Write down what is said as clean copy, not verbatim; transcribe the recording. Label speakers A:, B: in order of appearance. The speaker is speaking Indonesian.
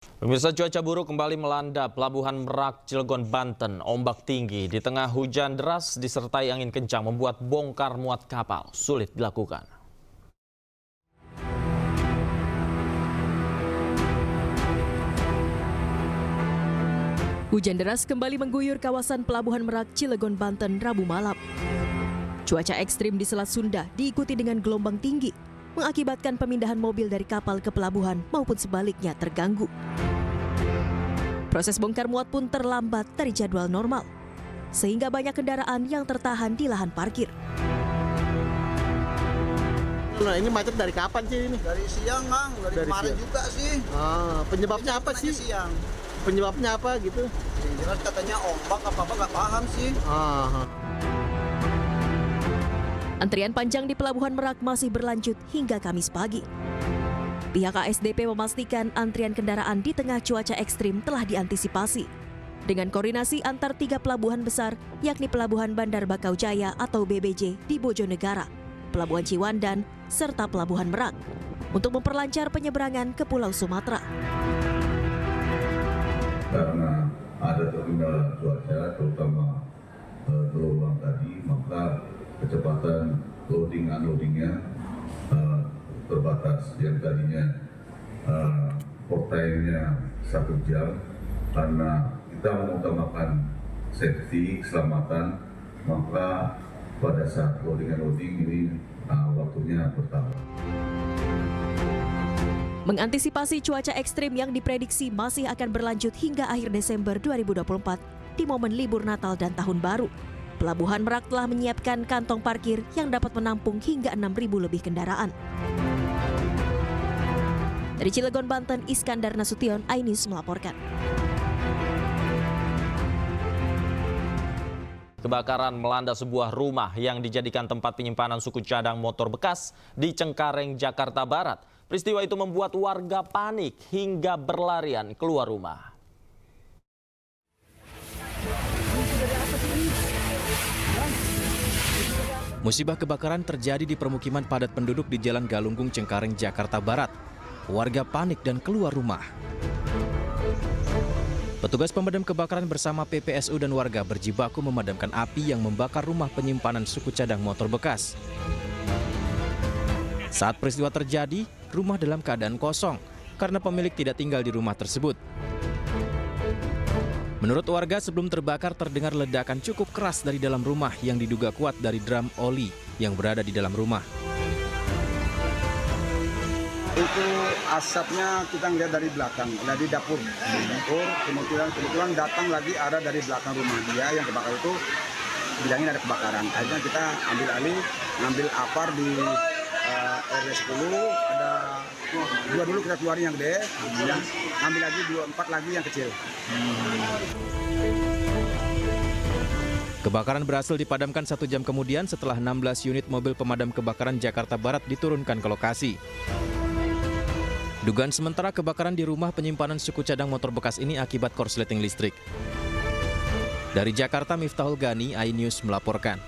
A: Pemirsa, cuaca buruk kembali melanda Pelabuhan Merak, Cilegon, Banten. Ombak tinggi di tengah hujan deras disertai angin kencang membuat bongkar muat kapal sulit dilakukan.
B: Hujan deras kembali mengguyur kawasan Pelabuhan Merak, Cilegon, Banten, Rabu malam. Cuaca ekstrim di Selat Sunda diikuti dengan gelombang tinggi, mengakibatkan pemindahan mobil dari kapal ke pelabuhan maupun sebaliknya terganggu. Proses bongkar muat pun terlambat dari jadwal normal, sehingga banyak kendaraan yang tertahan di lahan parkir.
C: Nah, ini macet dari kapan sih ini?
D: Dari siang, Mang. Dari kemarin
C: siang
D: juga sih.
C: Penyebabnya apa sih?
D: Siang.
C: Penyebabnya apa gitu?
D: Jelas katanya ombak apa-apa nggak paham sih.
B: Antrian panjang di Pelabuhan Merak masih berlanjut hingga Kamis pagi. Pihak ASDP memastikan antrian kendaraan di tengah cuaca ekstrim telah diantisipasi dengan koordinasi antar 3 pelabuhan besar, yakni Pelabuhan Bandar Bakau Jaya atau BBJ di Bojonegara, Pelabuhan Ciwandan, serta Pelabuhan Merak untuk memperlancar penyeberangan ke Pulau Sumatera.
E: Karena ada terkendala cuaca, terutama gelombang tadi, maka kecepatan loading unloadingnya terbatas. Yang tadinya port time-nya 1 jam, karena kita mengutamakan safety, keselamatan, maka pada saat loading unloading ini waktunya bertambah.
B: Mengantisipasi cuaca ekstrim yang diprediksi masih akan berlanjut hingga akhir Desember 2024 di momen libur Natal dan Tahun Baru, Pelabuhan Merak telah menyiapkan kantong parkir yang dapat menampung hingga 6.000 lebih kendaraan. Dari Cilegon, Banten, Iskandar Nasution, iNews melaporkan.
A: Kebakaran melanda sebuah rumah yang dijadikan tempat penyimpanan suku cadang motor bekas di Cengkareng, Jakarta Barat. Peristiwa itu membuat warga panik hingga berlarian keluar rumah.
F: Musibah kebakaran terjadi di permukiman padat penduduk di Jalan Galunggung, Cengkareng, Jakarta Barat. Warga panik dan keluar rumah. Petugas pemadam kebakaran bersama PPSU dan warga berjibaku memadamkan api yang membakar rumah penyimpanan suku cadang motor bekas. Saat peristiwa terjadi, rumah dalam keadaan kosong karena pemilik tidak tinggal di rumah tersebut. Menurut warga, sebelum terbakar terdengar ledakan cukup keras dari dalam rumah yang diduga kuat dari drum oli yang berada di dalam rumah.
D: Itu asapnya kita ngeliat dari belakang, dari dapur. Kemudian datang lagi ada dari belakang rumah dia yang kebakar itu, bilangin ada kebakaran. Akhirnya kita ambil alih, ngambil apar di RW 10, ada 2 dulu kita keluarin yang gede, ambil lagi 4 lagi yang kecil.
F: Kebakaran berhasil dipadamkan 1 jam kemudian setelah 16 unit mobil pemadam kebakaran Jakarta Barat diturunkan ke lokasi. Dugaan sementara kebakaran di rumah penyimpanan suku cadang motor bekas ini akibat korsleting listrik. Dari Jakarta, Miftahul Gani, iNews melaporkan.